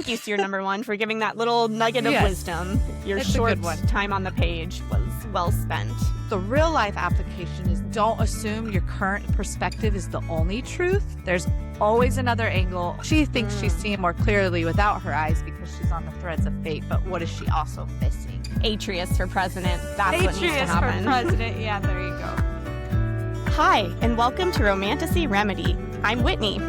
Thank you, Seer number 1, for giving that little nugget of wisdom. Your It's short a good one. time on the page was well spent. The real life application is don't assume your current perspective is the only truth. There's always another angle. She thinks she's seeing more clearly without her eyes because she's on the threads of fate, but what is she also missing? Atrius for president. That's what needs to happen. Atrius for president. Yeah, there you go. Hi, and welcome to Romantasy Remedy. I'm Whitney.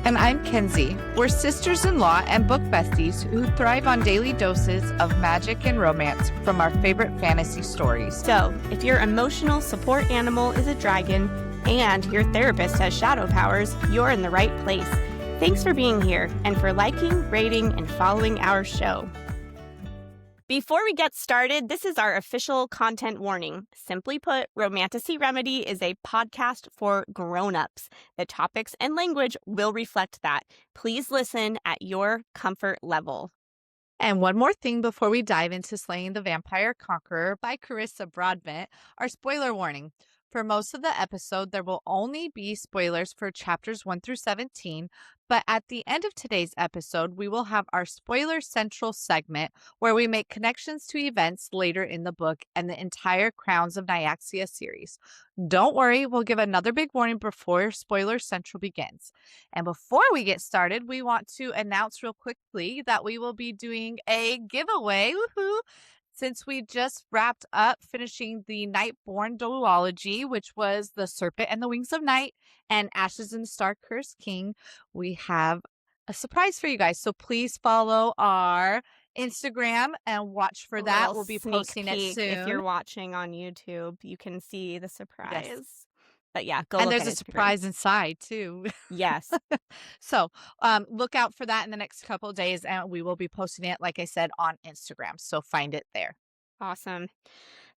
And I'm Kenzie. We're sisters-in-law and book besties who thrive on daily doses of magic and romance from our favorite fantasy stories. So, if your emotional support animal is a dragon and your therapist has shadow powers, you're in the right place. Thanks for being here and for liking, rating, and following our show. Before we get started, this is our official content warning. Simply put, Romantasy Remedy is a podcast for grown-ups. The topics and language will reflect that. Please listen at your comfort level. And one more thing before we dive into Slaying the Vampire Conqueror by Carissa Broadbent, our spoiler warning. For most of the episode, there will only be spoilers for chapters 1 through 17, but at the end of today's episode, we will have our Spoiler Central segment where we make connections to events later in the book and the entire Crowns of Nyaxia series. Don't worry, we'll give another big warning before Spoiler Central begins. And before we get started, we want to announce real quickly that we will be doing a giveaway. Woohoo! Since we just wrapped up finishing the Nightborn duology, which was The Serpent and the Wings of Night and Ashes and the Star-Cursed King, we have a surprise for you guys. So please follow our Instagram and watch for that. We'll be posting it soon. If you're watching on YouTube, you can see the surprise. Yes. But yeah, go and look there's at a surprise Instagram. inside too. Yes. So look out for that in the next couple of days, and we will be posting it, like I said, on Instagram. So find it there. Awesome.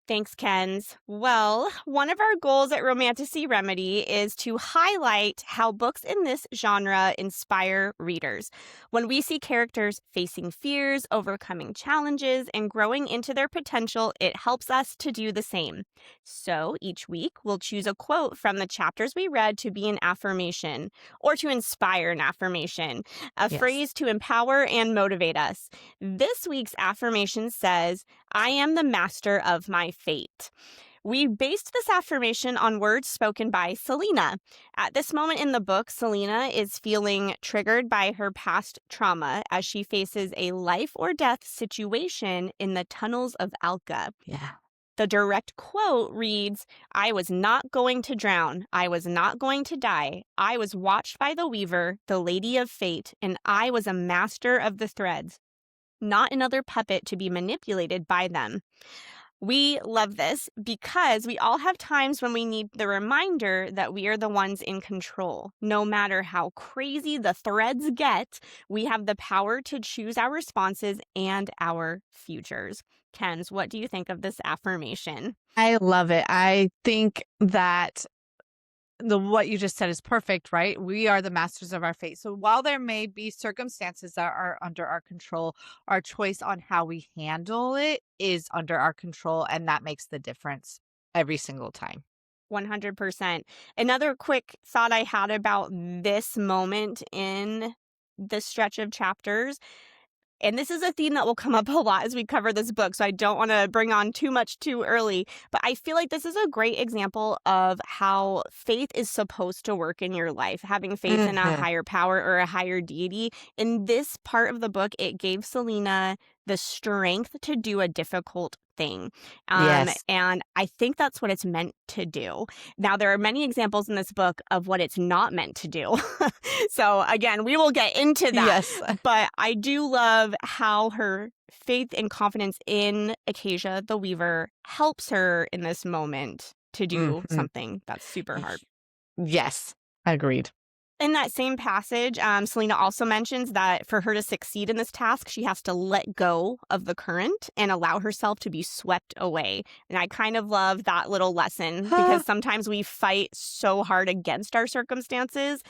Thanks, Kenz. Well, one of our goals at Romantasy Remedy is to highlight how books in this genre inspire readers. When we see characters facing fears, overcoming challenges, and growing into their potential, it helps us to do the same. So each week, we'll choose a quote from the chapters we read to be an affirmation, or to inspire an affirmation, a phrase to empower and motivate us. This week's affirmation says, "I am the master of my fate." We based this affirmation on words spoken by Selena. At this moment in the book, Selena is feeling triggered by her past trauma as she faces a life or death situation in the tunnels of Alka. Yeah. The direct quote reads, "I was not going to drown. I was not going to die. I was watched by the Weaver, the Lady of Fate, and I was a master of the threads, not another puppet to be manipulated by them." We love this because we all have times when we need the reminder that we are the ones in control. No matter how crazy the threads get, we have the power to choose our responses and our futures. Kenz, what do you think of this affirmation? I love it. I think that what you just said is perfect, right? We are the masters of our fate. So while there may be circumstances that are under our control, our choice on how we handle it is under our control, and that makes the difference every single time. 100%. Another quick thought I had about this moment in this stretch of chapters, and this is a theme that will come up a lot as we cover this book, so I don't want to bring on too much too early, but I feel like this is a great example of how faith is supposed to work in your life, having faith in a higher power or a higher deity. In this part of the book, it gave Selena the strength to do a difficult thing. And I think that's what it's meant to do. Now, there are many examples in this book of what it's not meant to do. So again, we will get into that. Yes. But I do love how her faith and confidence in Acacia, the Weaver, helps her in this moment to do something that's super hard. Yes, agreed. In that same passage, Selena also mentions that for her to succeed in this task, she has to let go of the current and allow herself to be swept away. And I kind of love that little lesson because sometimes we fight so hard against our circumstances,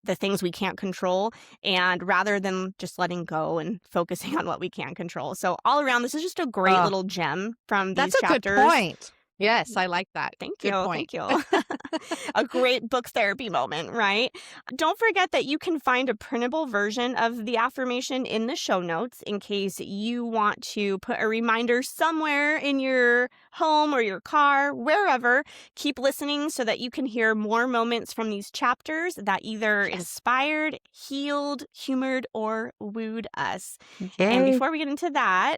the things we can't control, and rather than just letting go and focusing on what we can control. So all around, this is just a great little gem from these chapters. That's a good point. Yes, I like that. Thank Good you. point. Thank you. A great book therapy moment, right? Don't forget that you can find a printable version of the affirmation in the show notes in case you want to put a reminder somewhere in your home or your car, wherever. Keep listening so that you can hear more moments from these chapters that either Yes. inspired, healed, humored, or wooed us. And Yay. before we get into that,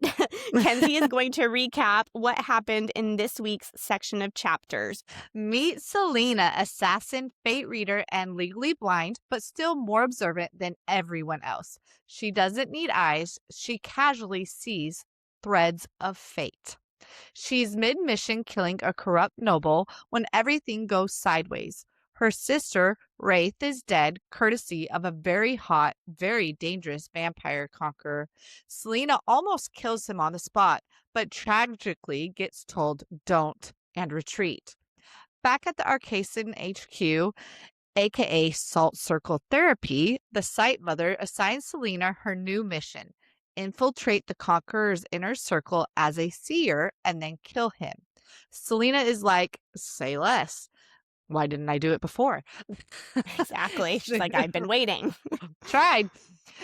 Kenzie is going to recap what happened in this week's section of chapters. Meet Selena, assassin, fate reader, and legally blind, but still more observant than everyone else. She doesn't need eyes, she casually sees threads of fate. She's mid mission killing a corrupt noble when everything goes sideways. Her sister, Wraith, is dead, courtesy of a very hot, very dangerous vampire conqueror. Selena almost kills him on the spot, but tragically gets told, don't, and retreat. Back at the Arcasan HQ, aka Salt Circle Therapy, the site mother assigns Selena her new mission: infiltrate the Conqueror's inner circle as a seer and then kill him. Selena is like, say less. Why didn't I do it before? Exactly. She's like, I've been waiting. Tried.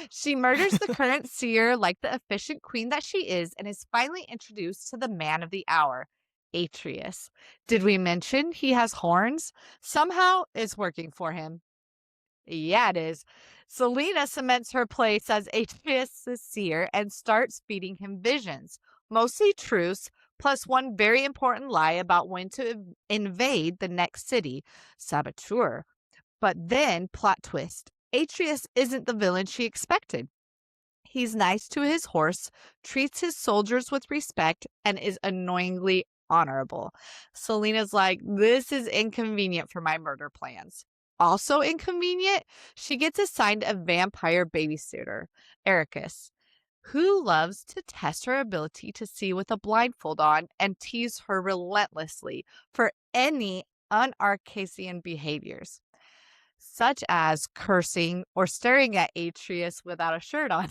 She murders the current seer like the efficient queen that she is and is finally introduced to the man of the hour, Atrius. Did we mention he has horns? Somehow it's working for him. Yeah, it is. Selena cements her place as Atrius' seer and starts feeding him visions, mostly truths, plus one very important lie about when to invade the next city, Saboteur. But then, plot twist, Atrius isn't the villain she expected. He's nice to his horse, treats his soldiers with respect, and is annoyingly honorable. Selena's like, this is inconvenient for my murder plans. Also inconvenient, she gets assigned a vampire babysitter, Ericus, who loves to test her ability to see with a blindfold on and tease her relentlessly for any unarcasian behaviors, such as cursing or staring at Atrius without a shirt on.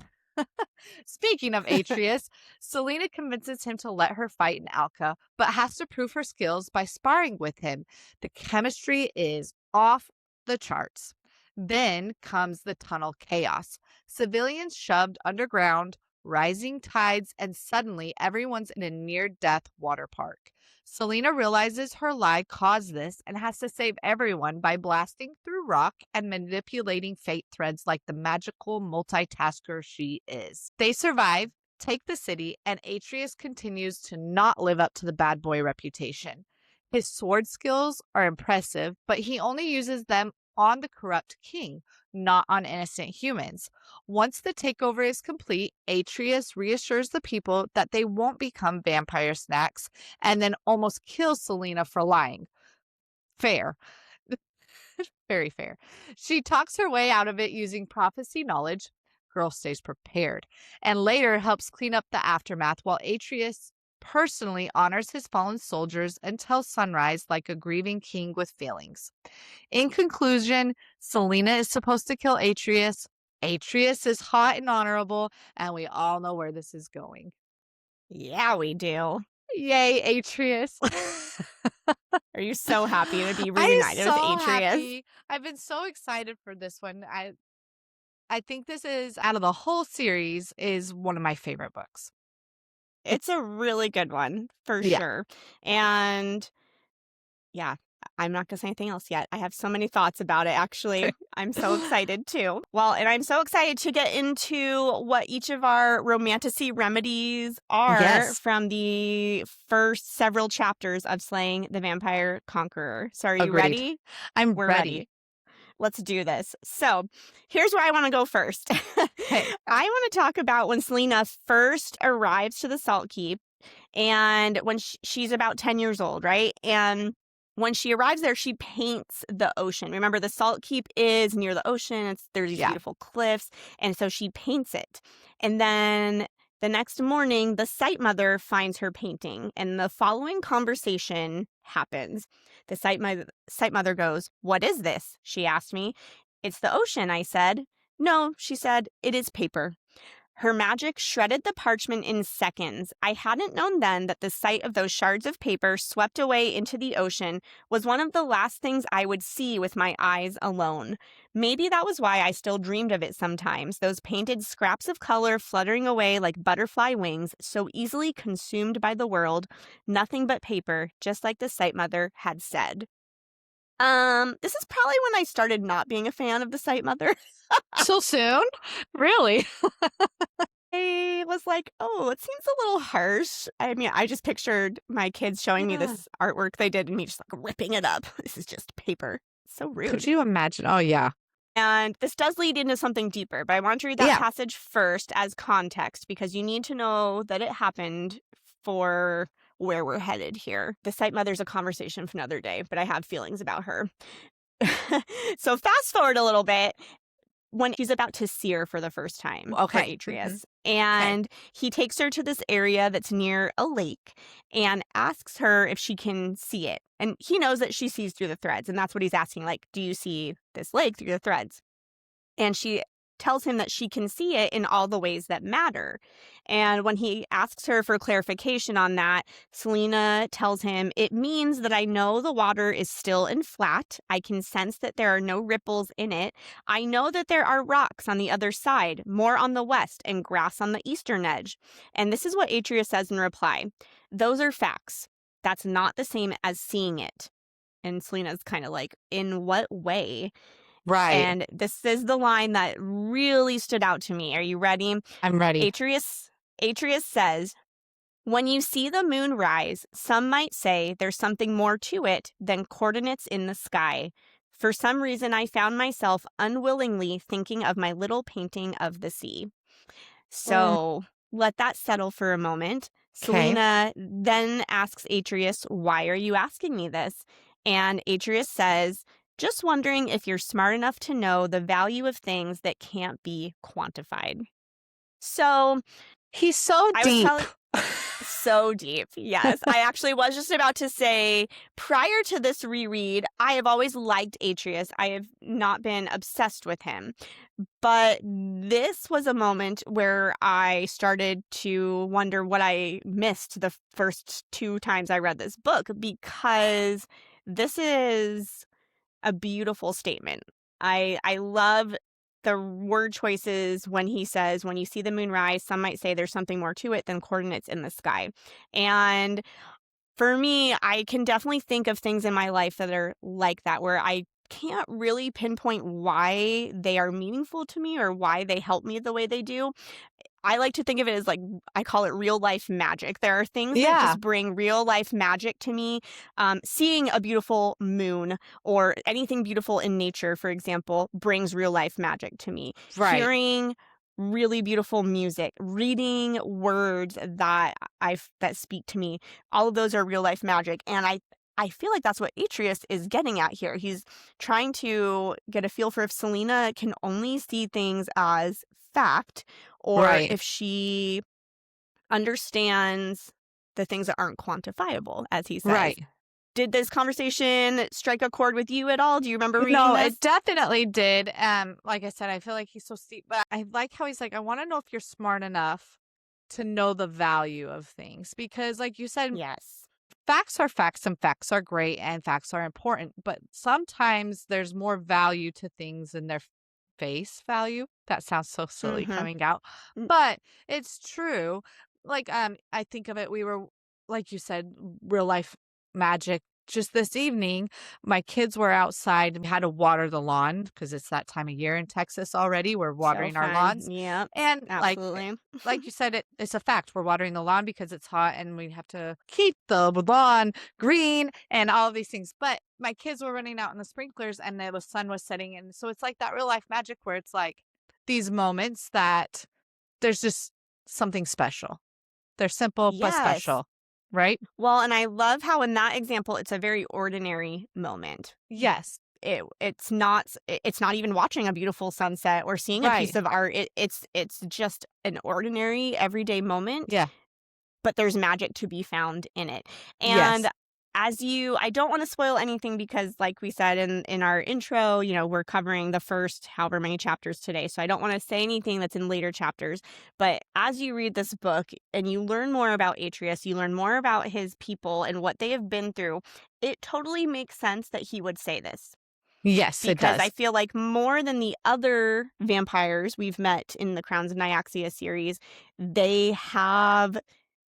Speaking of Atrius, Selena convinces him to let her fight in Alka, but has to prove her skills by sparring with him. The chemistry is off the charts. Then comes the tunnel chaos. Civilians shoved underground, rising tides, and suddenly everyone's in a near death water park. Selena realizes her lie caused this and has to save everyone by blasting through rock and manipulating fate threads like the magical multitasker she is. They survive, take the city, and Atrius continues to not live up to the bad boy reputation. His sword skills are impressive, but he only uses them on the corrupt king, not on innocent humans. Once the takeover is complete, Atrius reassures the people that they won't become vampire snacks and then almost kills Selena for lying. Fair. Very fair. She talks her way out of it using prophecy knowledge. Girl stays prepared. And later helps clean up the aftermath while Atrius personally honors his fallen soldiers until sunrise like a grieving king with feelings. In conclusion, Selena is supposed to kill Atrius. Atrius is hot and honorable, and we all know where this is going. Yeah, we do. Yay, Atrius. Are you so happy to be I am reunited with so Atrius? happy. I've been so excited for this one. I think this is, out of the whole series, is one of my favorite books. It's a really good one, for Yeah. sure. And yeah, I'm not going to say anything else yet. I have so many thoughts about it, actually. I'm so excited too. Well, and I'm so excited to get into what each of our romantasy remedies are Yes. from the first several chapters of Slaying the Vampire Conqueror. So are you Agreed. ready? I'm We're ready. ready. Let's do this. So here's where I want to go first. Okay. I want to talk about when Selena first arrives to the Salt Keep and when she's about 10 years old, right? And when she arrives there, she paints the ocean. Remember, the Salt Keep is near the ocean. There's these beautiful cliffs. And so she paints it. And then the next morning, the site mother finds her painting. And the following conversation happens. The site mother goes, "What is this?" she asked me. "It's the ocean," I said. "No," she said, "it is paper." Her magic shredded the parchment in seconds. I hadn't known then that the sight of those shards of paper swept away into the ocean was one of the last things I would see with my eyes alone. Maybe that was why I still dreamed of it sometimes, those painted scraps of color fluttering away like butterfly wings, so easily consumed by the world. Nothing but paper, just like the Sight Mother had said. This is probably when I started not being a fan of the Sight Mother. So soon? Really? I was like, oh, it seems a little harsh. I mean, I just pictured my kids showing me Yeah. this artwork they did and me just like ripping it up. This is just paper. So rude. Could you imagine? Oh, yeah. And this does lead into something deeper, but I want to read that Yeah. passage first as context because you need to know that it happened for where we're headed here. The Sight Mother's a conversation for another day, but I have feelings about her. So fast forward a little bit. When she's about to seer for the first time for Okay. Atrius. And he takes her to this area that's near a lake and asks her if she can see it. And he knows that she sees through the threads. And that's what he's asking, like, do you see this lake through the threads? And she tells him that she can see it in all the ways that matter. And when he asks her for clarification on that, Selena tells him, it means that I know the water is still and flat. I can sense that there are no ripples in it. I know that there are rocks on the other side, more on the west, and grass on the eastern edge. And this is what Atrius says in reply. Those are facts. That's not the same as seeing it. And Selena's kind of like, in what way? Right. And this is the line that really stood out to me. Are you ready? I'm ready. Atrius says, when you see the moon rise, some might say there's something more to it than coordinates in the sky. For some reason, I found myself unwillingly thinking of my little painting of the sea. So let that settle for a moment. Selena then asks Atrius, why are you asking me this? And Atrius says, just wondering if you're smart enough to know the value of things that can't be quantified. So he's so deep. So deep. Yes. I actually was just about to say, prior to this reread, I have always liked Atrius. I have not been obsessed with him. But this was a moment where I started to wonder what I missed the first 2 times I read this book, because this is a beautiful statement. I love the word choices when he says, when you see the moon rise, some might say there's something more to it than coordinates in the sky. And for me, I can definitely think of things in my life that are like that, where I can't really pinpoint why they are meaningful to me or why they help me the way they do. I like to think of it as, like, I call it real life magic. There are things that just bring real life magic to me. Seeing a beautiful moon or anything beautiful in nature, for example, brings real life magic to me. Right. Hearing really beautiful music, reading words that speak to me, all of those are real life magic. And I feel like that's what Atrius is getting at here. He's trying to get a feel for if Selena can only see things as fact, or if she understands the things that aren't quantifiable, as he says. Right. Did this conversation strike a chord with you at all? Do you remember reading No, this? it definitely did. Like I said, I feel like he's so steep, but I like how he's like, I want to know if you're smart enough to know the value of things, because like you said, Yes. facts are facts and facts are great and facts are important, but sometimes there's more value to things than their face value. That sounds so silly coming out, but it's true. Like, I think of it, we were, like you said, real life magic. Just this evening, my kids were outside. We had to water the lawn because it's that time of year in Texas already. We're watering our lawns. Yeah, And absolutely. like you said, it's a fact. We're watering the lawn because it's hot and we have to keep the lawn green and all of these things. But my kids were running out in the sprinklers and the sun was setting. And so it's like that real life magic where it's like these moments that there's just something special. They're simple but special. Right? Well, and I love how in that example, it's a very ordinary moment. Yes. It's not even watching a beautiful sunset or seeing a piece of art. It's just an ordinary everyday moment. Yeah. But there's magic to be found in it. And I don't want to spoil anything because, like we said in our intro, we're covering the first however many chapters today. So I don't want to say anything that's in later chapters. But as you read this book and you learn more about Atrius, you learn more about his people and what they have been through, it totally makes sense that he would say this. Yes, it Because does. I feel like more than the other vampires we've met in the Crowns of Nyaxia series, they have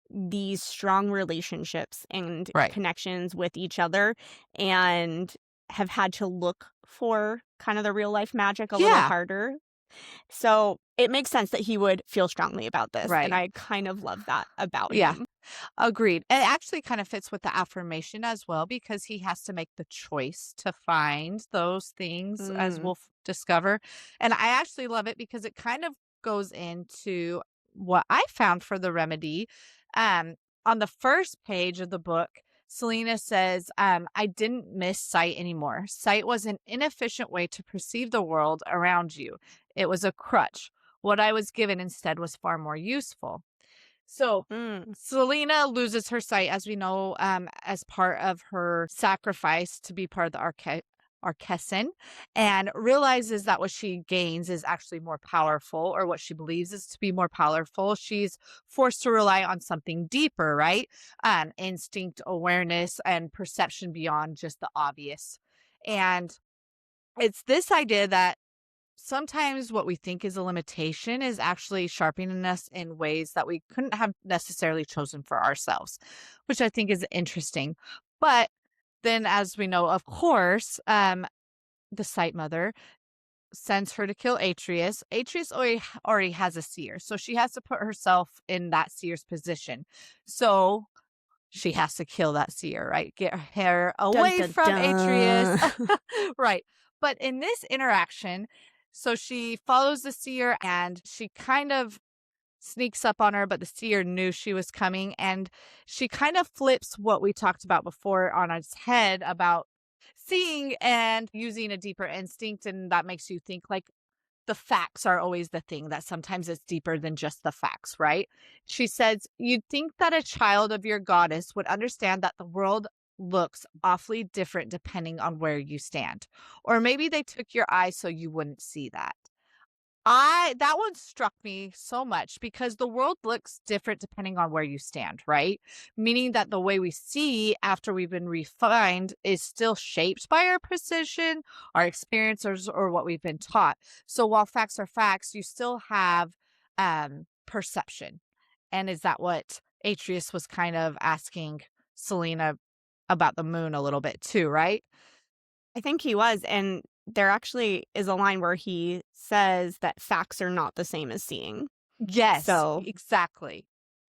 these strong relationships and Right. connections with each other and have had to look for kind of the real life magic a little Yeah. harder. So it makes sense that he would feel strongly about this. And Right. I kind of love that about Yeah. him. Agreed. It actually kind of fits with the affirmation as well because he has to make the choice to find those things as Mm. we'll discover. And I actually love it because it kind of goes into what I found for the remedy. Um, on the first page of the book, Selena says, I didn't miss sight anymore. Sight was an inefficient way to perceive the world around you. It was a crutch. What I was given instead was far more useful. So Mm. Selena loses her sight, as we know, as part of her sacrifice to be part of the Arkessen, and realizes that what she gains is actually more powerful, or what she believes is to be more powerful. She's forced to rely on something deeper, right? Instinct, awareness, and perception beyond just the obvious. And it's this idea that sometimes what we think is a limitation is actually sharpening us in ways that we couldn't have necessarily chosen for ourselves, which I think is interesting. But then, as we know, of course, the Sight Mother sends her to kill Atrius. Atrius already has a seer, so she has to put herself in that seer's position. So she has to kill that seer, right? Get her Dun away dun from Atrius. dun. Right. But in this interaction, so she follows the seer and she kind of sneaks up on her, but the seer knew she was coming. And she kind of flips what we talked about before on its head about seeing and using a deeper instinct. And that makes you think like, the facts are always the thing, that sometimes it's deeper than just the facts, right? She says, you'd think that a child of your goddess would understand that the world looks awfully different depending on where you stand. Or maybe they took your eyes so you wouldn't see that. That one struck me so much because the world looks different depending on where you stand, right? Meaning that the way we see after we've been refined is still shaped by our precision, our experiences, or what we've been taught. So while facts are facts, you still have perception. And is that what Atrius was kind of asking Selena about the moon a little bit too, right? I think he was. And there actually is a line where he says that facts are not the same as seeing. Yes, So exactly.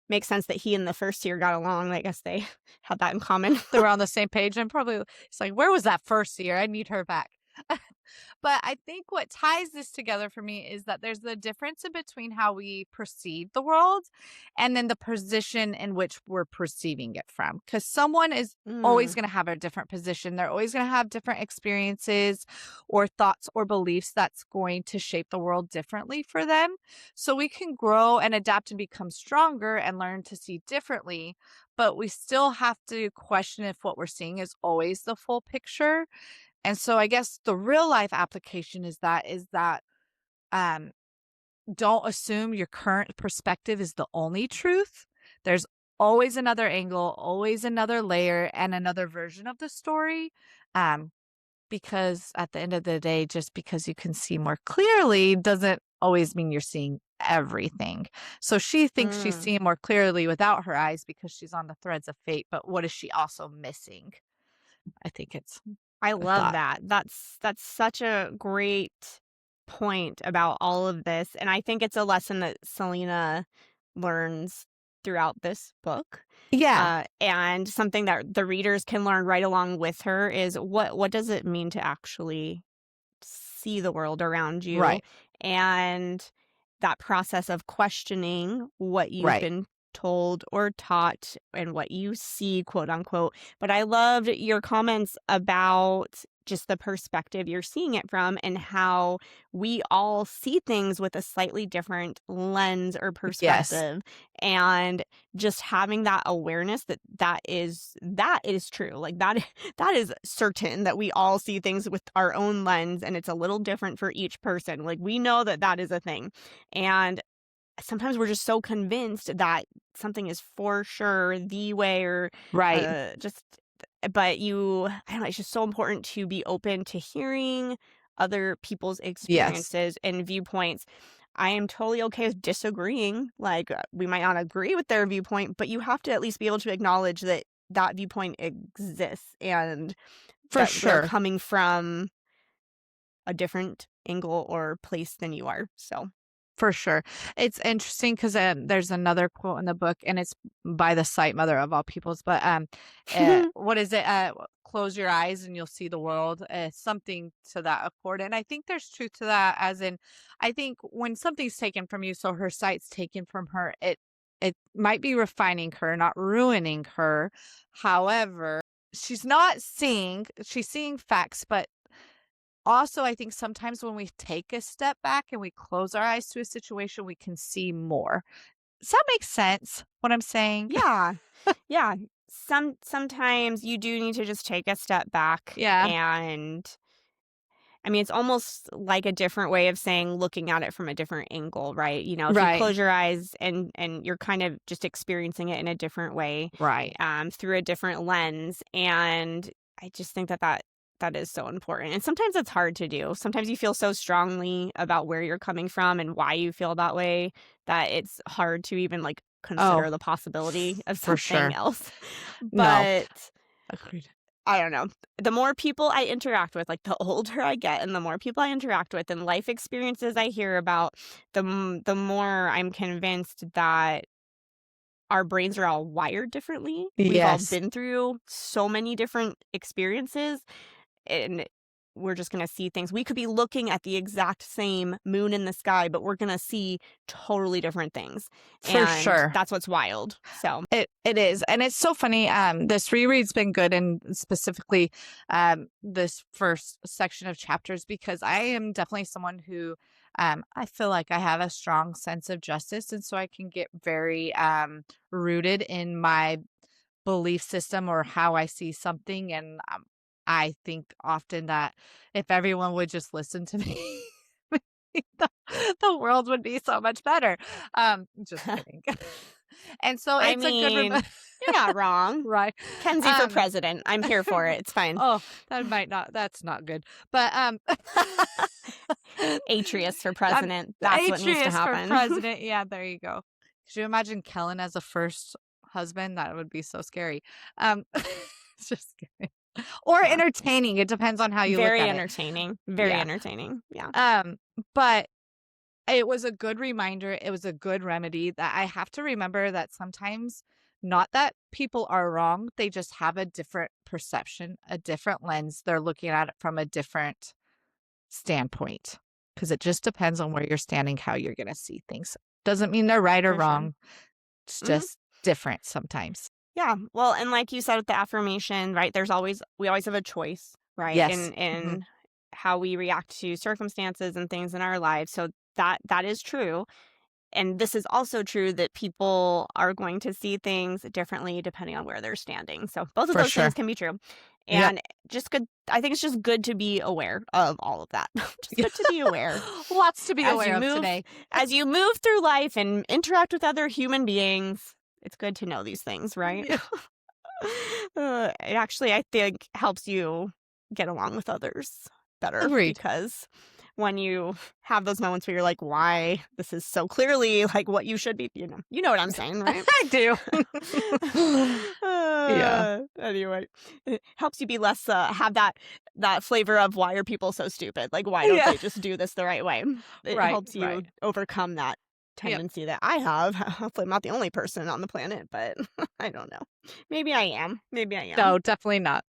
makes sense that he and the first year got along. I guess they had that in common. They were on the same page and probably it's like, where was that first year? I need her back. But I think what ties this together for me is that there's the difference in between how we perceive the world and then the position in which we're perceiving it from. Because someone is always Mm. going to have a different position. They're always going to have different experiences or thoughts or beliefs that's going to shape the world differently for them. So we can grow and adapt and become stronger and learn to see differently. But we still have to question if what we're seeing is always the full picture. And so I guess the real life application is that um don't assume your current perspective is the only truth. There's always another angle, always another layer and another version of the story. Um because at the end of the day, just because you can see more clearly doesn't always mean you're seeing everything. So she thinks she's Mm. seeing more clearly without her eyes because she's on the threads of fate, but what is she also missing? I think it's I a love thought. that. That's such a great point about all of this, and I think it's a lesson that Selena learns throughout this book. Yeah. And something that the readers can learn right along with her is what does it mean to actually see the world around you, Right. and that process of questioning what you've Right. been told or taught and what you see, quote unquote. But I loved your comments about just the perspective you're seeing it from and how we all see things with a slightly different lens or Yes. perspective. And just having that awareness that is true. Like that is certain that we all see things with our own lens and it's a little different for each person. Like we know that is a thing. And sometimes we're just so convinced that something is for sure the way or Right. just but I don't know, it's just so important to be open to hearing other people's Yes. experiences and viewpoints. I am totally okay with disagreeing. Like we might not agree with their viewpoint, but you have to at least be able to acknowledge that that viewpoint exists and For that they're sure. coming from a different angle or place than you are. So For sure. It's interesting because there's another quote in the book, and it's by the site mother of all peoples. But what is it? Close your eyes and you'll see the world. Something to that accord. And I think there's truth to that. As in, I think when something's taken from you, so her sight's taken from her, it might be refining her, not ruining her. However, she's seeing facts, but also, I think sometimes when we take a step back and we close our eyes to a situation, we can see more. Does that make sense, what I'm saying? yeah. Yeah. Sometimes you do need to just take a step back Yeah. and I mean, it's almost like a different way of saying looking at it from a different angle, right? You know, if you Right. close your eyes and you're kind of just experiencing it in a different way, Right. through a different lens. And I just think that is so important. And sometimes it's hard to do. Sometimes you feel so strongly about where you're coming from and why you feel that way that it's hard to even like Oh, consider the possibility of for something sure. else. No. But Agreed. I don't know. The more people I interact with, like the older I get and the more people I interact with and life experiences I hear about, the more I'm convinced that our brains are all wired differently. We've all Yes. been through so many different experiences and we're just going to see things. We could be looking at the exact same moon in the sky, but we're going to see totally different things. For And sure. that's what's wild. So, It is. And it's so funny. This reread's been good, and specifically this first section of chapters, because I am definitely someone who I feel like I have a strong sense of justice, and so I can get very rooted in my belief system or how I see something. And I think often that if everyone would just listen to me, the, the world would be so much better. Just kidding. And so I it's a good mean, you're not wrong. right. Kenzie for president. I'm here for it. It's fine. Oh, that's not good. But Atrius for president. That's what needs to Atrius for happen. president. Yeah, there you go. Could you imagine Kellen as a first husband? That would be so scary. Just kidding. Or Yeah. entertaining. It depends on how you Very look at entertaining. Very Yeah. entertaining. Yeah. But it was a good reminder. It was a good remedy that I have to remember that sometimes, not that people are wrong, they just have a different perception, a different lens. They're looking at it from a different standpoint, because it just depends on where you're standing, how you're going to see things. Doesn't mean they're right or For sure. wrong. It's Mhm. just different sometimes. Yeah. Well, and like you said with the affirmation, right? We always have a choice, right? Yes. In how we react to circumstances and things in our lives. So that is true. And this is also true that people are going to see things differently depending on where they're standing. So both of For those sure. things can be true. Yep. And just good. I think it's just good to be aware of all of that. Just good to be aware. Lots to be As aware you of move- today. As you move through life and interact with other human beings, it's good to know these things, right? Yeah. It actually, I think, helps you get along with others better. Agreed. Because when you have those moments where you're like, why? This is so clearly like what you should be, you know what I'm saying, right? I do. Yeah. Anyway, it helps you be less, have that flavor of why are people so stupid? Like, why don't Yeah. they just do this the right way? It Right, helps you right. overcome that tendency that I have. Hopefully I'm not the only person on the planet, but I don't know. Maybe I am. No, definitely not.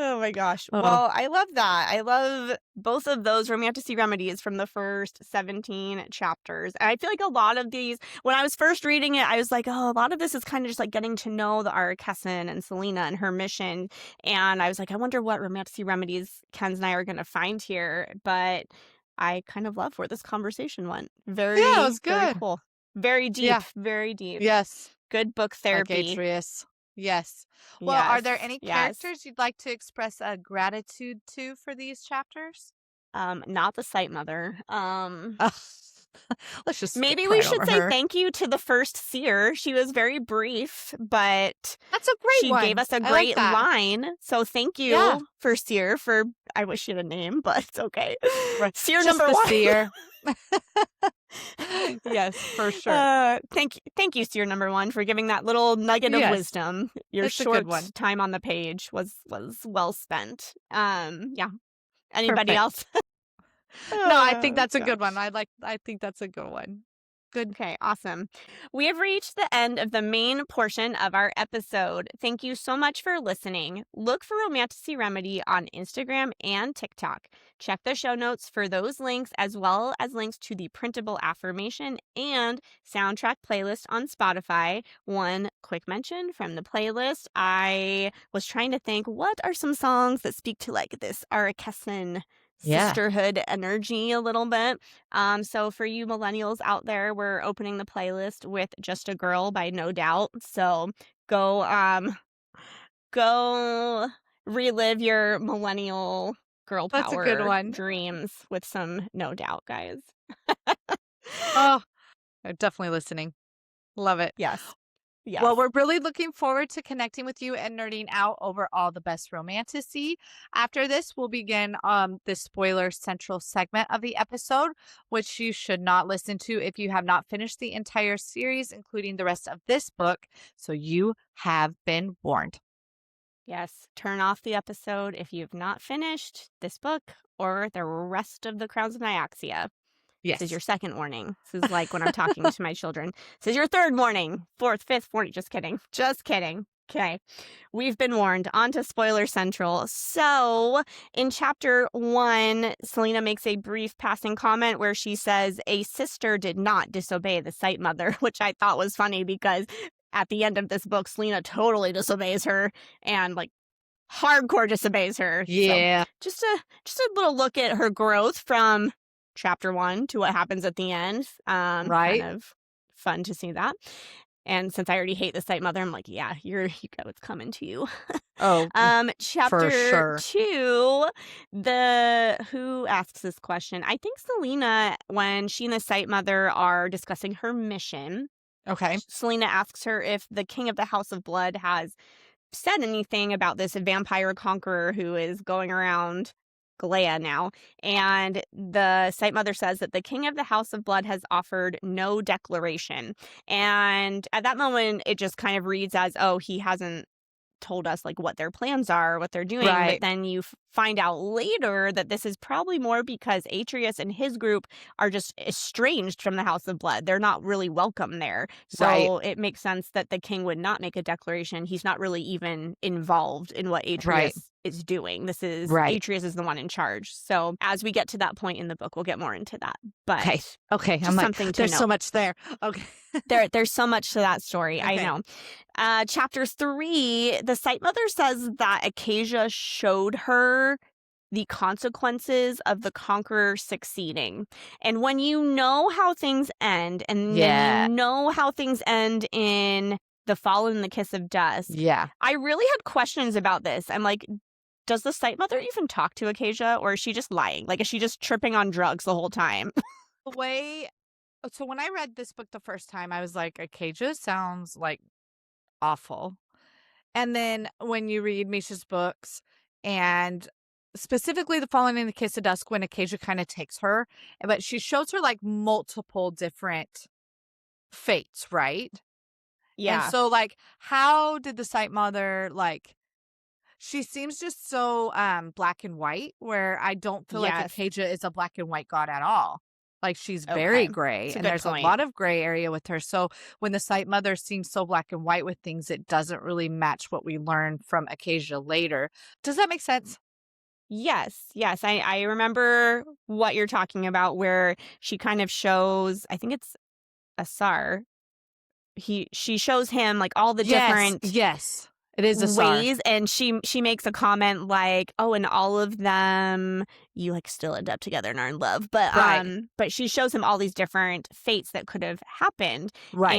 Oh my gosh. Oh, Well, I love that. I love both of those Romantasy Remedies from the first 17 chapters. And I feel like a lot of these, when I was first reading it, I was like, oh, a lot of this is kind of just like getting to know the Arakessin and Selena and her mission. And I was like, I wonder what Romantasy Remedies Kenz and I are going to find here. But I kind of love where this conversation went. yeah, it Very, was very good. cool. Very deep, Yeah. very deep. Yes. Good book Like therapy. Atrius. Yes. Well, are Yes, there any yes. characters you'd like to express a gratitude to for these chapters? Not the Sight Mother. Ugh. Let's just skip Maybe we right should over say her. thank you to the first seer. She was very brief, but That's a great she gave one. us a I like great that. line. So thank Yeah. you for seer for I wish she had a name, but it's okay. Right. Seer Just number the one. seer. Yes, for sure. Thank you, seer number one, for giving that little nugget of Yes. wisdom. Your It's a good short one. time on the page was well spent. Yeah. Anybody Perfect. else? No, I think Oh that's a good one. gosh. I think that's a good one. Good. Okay, awesome. We have reached the end of the main portion of our episode. Thank you so much for listening. Look for Romantasy Remedy on Instagram and TikTok. Check the show notes for those links, as well as links to the printable affirmation and soundtrack playlist on Spotify. One quick mention from the playlist. I was trying to think, what are some songs that speak to like this Arakessin Yeah. sisterhood energy a little bit? So for you millennials out there, we're opening the playlist with Just a Girl by No Doubt. So go relive your millennial girl That's a good power one. dreams with some No Doubt, guys. Oh, I'm definitely listening. Love it. Yes. Yes. Well, we're really looking forward to connecting with you and nerding out over all the best romantasy. After this, we'll begin the spoiler central segment of the episode, which you should not listen to if you have not finished the entire series, including the rest of this book. So you have been warned. Yes. Turn off the episode if you've not finished this book or the rest of the Crowns of Nyaxia. This is your Yes. second warning. This is like when I'm talking to my children. This is your third warning. Fourth, fifth warning. Just kidding. Just kidding. Okay. We've been warned. On to Spoiler Central. So, in chapter 1, Selena makes a brief passing comment where she says, a sister did not disobey the Sight Mother, which I thought was funny because at the end of this book, Selena totally disobeys her and, like, hardcore disobeys her. Yeah. So, just a little look at her growth from chapter 1 to what happens at the end. Right. Kind of fun to see that. And since I already hate the Sight Mother, I'm like, yeah, you got what's coming to you. Oh, Chapter for sure. 2, who asks this question? I think Selena, when she and the Sight Mother are discussing her mission, Okay. Selena asks her if the King of the House of Blood has said anything about this vampire conqueror who is going around Galea now. And the Sight Mother says that the King of the House of Blood has offered no declaration. And at that moment, it just kind of reads as, oh, he hasn't told us like what their plans are, what they're doing. Right. But then you find out later that this is probably more because Atrius and his group are just estranged from the House of Blood. They're not really welcome there. So Right. it makes sense that the king would not make a declaration. He's not really even involved in what Atrius is doing. This is Atrius is the one in charge. So as we get to that point in the book, we'll get more into that. But Okay. just I'm like, something to there's note. so much there. Okay. There's so much to that story. I Okay. know. Chapter 3, the Sight Mother says that Acacia showed her the consequences of the conqueror succeeding. And when you know how things end, and then you know how things end in The Fall and the Kiss of Dust, I really had questions about this. I'm like, does the Sight Mother even talk to Acacia, or is she just lying? Like, is she just tripping on drugs the whole time? So when I read this book the first time, I was like, Acacia sounds like awful. And then when you read Misha's books, and specifically The Fallen in the Kiss of Dusk, when Acacia kind of takes her, but she shows her like multiple different fates, right? Yeah. And so like, how did the Sight Mother like? She seems just so black and white, where I don't feel like Yes. Acacia is a black and white god at all. Like, she's very Okay. gray, It's a and good there's a point. lot of gray area with her. So when the Sight Mother seems so black and white with things, it doesn't really match what we learn from Acacia later. Does that make sense? Yes, yes. I remember what you're talking about where she kind of shows, I think it's Asar. She shows him like all the Yes, different yes. It is a SAR. ways, and she makes a comment like, "Oh, and all of them you like still end up together and are in love." Right, But she shows him all these different fates that could have happened. right,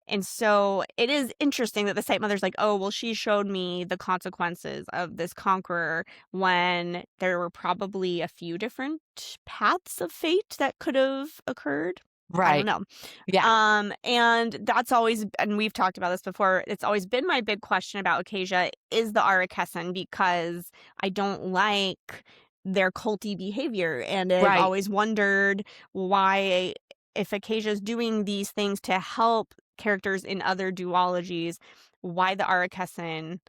And so it is interesting that the Sight Mother's like, "Oh, well, she showed me the consequences of this conqueror," when there were probably a few different paths of fate that could have occurred. I don't right. know. Yeah, And that's always, and we've talked about this before, it's always been my big question about Acacia is the Arakessan, because I don't like their culty behavior. And I've right, always wondered why, if Acacia's doing these things to help characters in other duologies, why the Arakessan,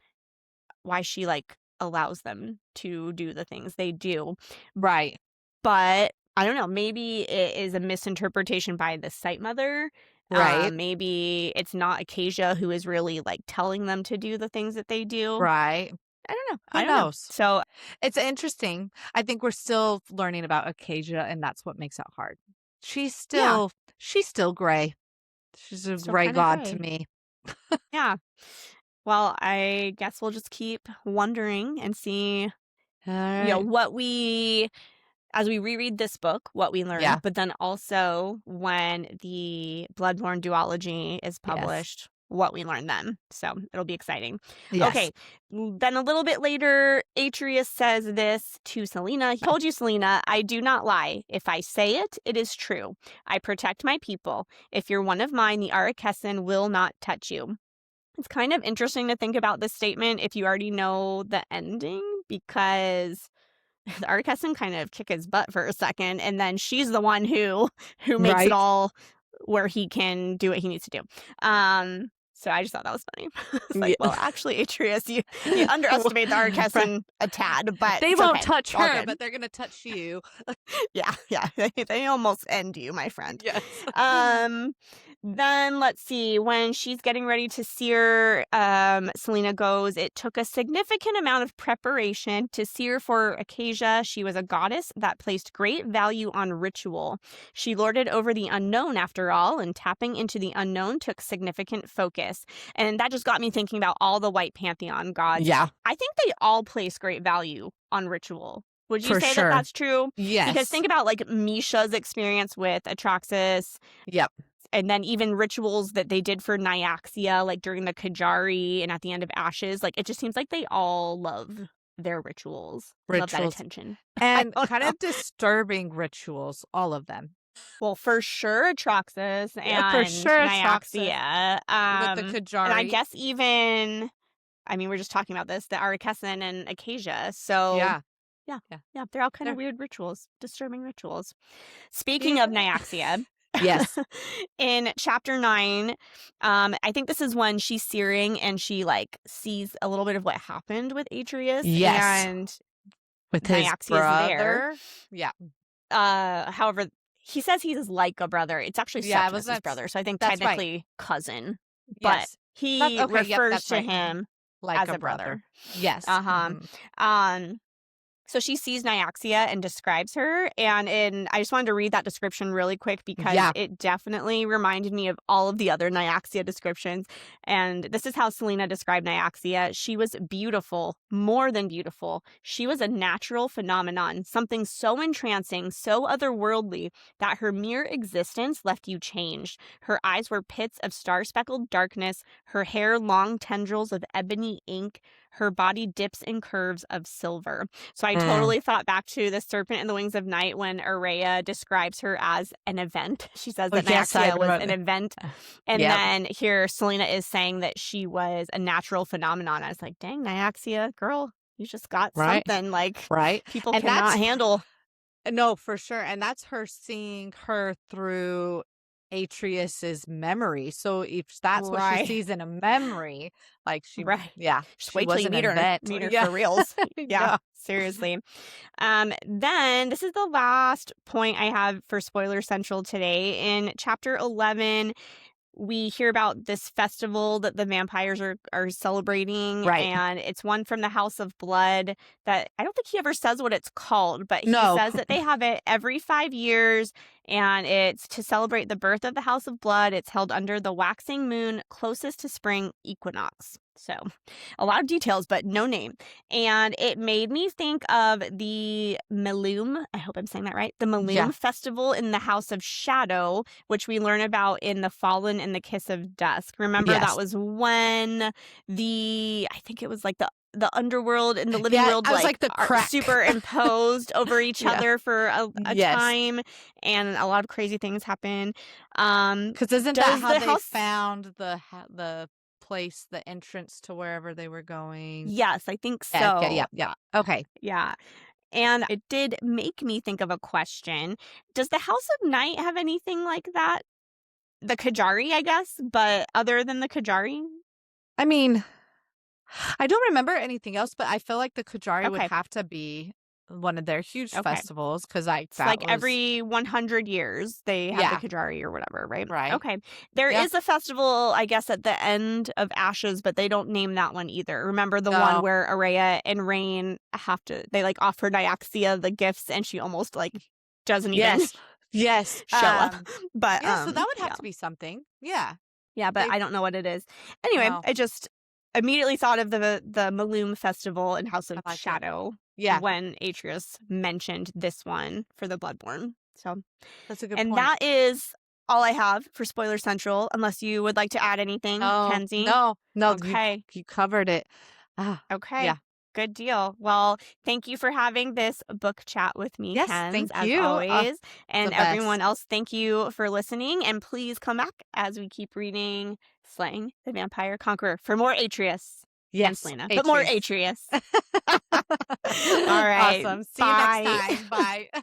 why she like allows them to do the things they do. right, But I don't know, maybe it is a misinterpretation by the Sight Mother. right, Maybe it's not Acacia who is really like telling them to do the things that they do. right. I don't know. Who I don't know. knows? So It's interesting. I think we're still learning about Acacia, and that's what makes it hard. She's yeah, still she's still gray. She's a still gray kind of god to gray. me. Yeah. Well, I guess we'll just keep wondering and see, All right. what we, as we reread this book, what we Yeah. learned, but then also when the Bloodborne duology is Yes. published, what we learn then. So it'll be exciting. Yes. Okay, then a little bit later, Atrius says this to Selena. He told you, Selena, I do not lie. If I say it, it is true. I protect my people. If you're one of mine, the Arakessan will not touch you. It's kind of interesting to think about this statement if you already know the ending, because the Arcusson kind of kick his butt for a second, and then she's the one who makes it Right. all where he can do what he needs to do. So I just thought that was funny. It's like, Yeah. well, actually, Atreus, you underestimate the Right. Arcusson a tad, but They it's won't okay. touch It's all her, good. but they're gonna touch you. Yeah, yeah. They almost end you, my friend. Yes. Um, then let's see. When she's getting ready to seer, Selena goes, it took a significant amount of preparation to seer for Acacia. She was a goddess that placed great value on ritual. She lorded over the unknown, after all, and tapping into the unknown took significant focus. And that just got me thinking about all the White Pantheon gods. Yeah, I think they all place great value on ritual. Would you for say that sure. that's true? Because Yes. think about like Misha's experience with Atraxas, Yep. and then even rituals that they did for Nyaxia, like during the Kajari and at the end of Ashes. Like, it just seems like they all love their rituals. Love that Rituals. attention. And don't kind know. of disturbing rituals, all of them. Well, for sure, Atraxas Yeah, for and sure, Atraxas. Nyaxia. With the And I Kajari. guess even, I mean, we're just talking about this, the Arakessan and Acacia. So, Yeah. yeah, Yeah. yeah, they're all kind of They're weird rituals, disturbing rituals. Speaking of Nyaxia, Yes. in chapter 9, I think this is when she's searing and she like sees a little bit of what happened with Atrius, Yes. and With his Nyaxia is there. brother. Yeah. However, he says he's like a brother. It's actually Yeah, Septimus' brother, so I think that's right. technically cousin, but Yes. he Okay, yep, refers that's to right. him Like as a a brother. Yes. Uh-huh. Mhm. So she sees Nyaxia and describes her, and I just wanted to read that description really quick because Yeah. it definitely reminded me of all of the other Nyaxia descriptions. And this is how Selena described Nyaxia. She was beautiful, more than beautiful. She was a natural phenomenon, something so entrancing, so otherworldly, that her mere existence left you changed. Her eyes were pits of star-speckled darkness, her hair long tendrils of ebony ink, her body dips in curves of silver. So I totally thought back to the Serpent and the Wings of Night when Araya describes her as an event. She says that Yes, I Nyaxia was an remember. event. And Yep. then here Selena is saying that she was a natural phenomenon. I was like, dang, Nyaxia, girl, you just got Right. something like Right. people And cannot handle. no, for sure. And that's her seeing her through Atrius's memory. So if that's what she Right. sees in a memory, like Right. Just she wait till you wasn't meet an her event. meet her Yeah. for reals. Yeah, Yeah. seriously. Then this is the last point I have for Spoiler Central today. In chapter 11, we hear about this festival that the vampires are celebrating, Right. and it's one from the House of Blood that I don't think he ever says what it's called, but he No. says that they have it every 5 years, and it's to celebrate the birth of the House of Blood. It's held under the waxing moon closest to spring equinox. So, a lot of details, but no name. And it made me think of the Melum, I hope I'm saying that right, the Yeah. Melum festival in the House of Shadow, which we learn about in The Fallen and the Kiss of Dusk. Remember, that Yes. was when I think it was like the underworld and the living Yeah, world I was like the are crack. superimposed over each Yeah. other for a Yes. time, and a lot of crazy things happen. Because isn't that Does how the they house? found the place, the entrance to wherever they were going? Yes, I think Yeah, okay, so. yeah. Okay. Yeah. And it did make me think of a question. Does the House of Night have anything like that? The Kajari, I guess, but other than the Kajari? I mean, I don't remember anything else, but I feel like the Kajari would Okay. have to be one of their huge Okay. festivals because It's that like was every 100 years they have the yeah, Kajari or whatever, right? right. Okay. There Yeah. is a festival, I guess, at the end of Ashes, but they don't name that one either. Remember the one No. where Araya and Rain they like offer Nyaxia the gifts and she almost like doesn't even Yes. Yes. show up. But Yeah, so that would have yeah. to be something. Yeah. Yeah, but They I don't know what it is. Anyway, no, I just immediately thought of the Maloom Festival in House I of like it. Shadow Yeah, when Atrius mentioned this one for the Bloodborne. So, that's a good and point. that is all I have for Spoiler Central, unless you would like to add anything, Oh, Kenzie. no, Okay. you covered it. Ah, Okay. yeah. Good deal. Well, thank you for having this book chat with me, Yes, Kenz, thank as you. always. The And everyone best. else, thank you for listening. And please come back as we keep reading Slaying the Vampire Conqueror for more Atrius and Yes, Selena, but more Atrius. Atrius. All right. Awesome. See you next Bye. time. Bye.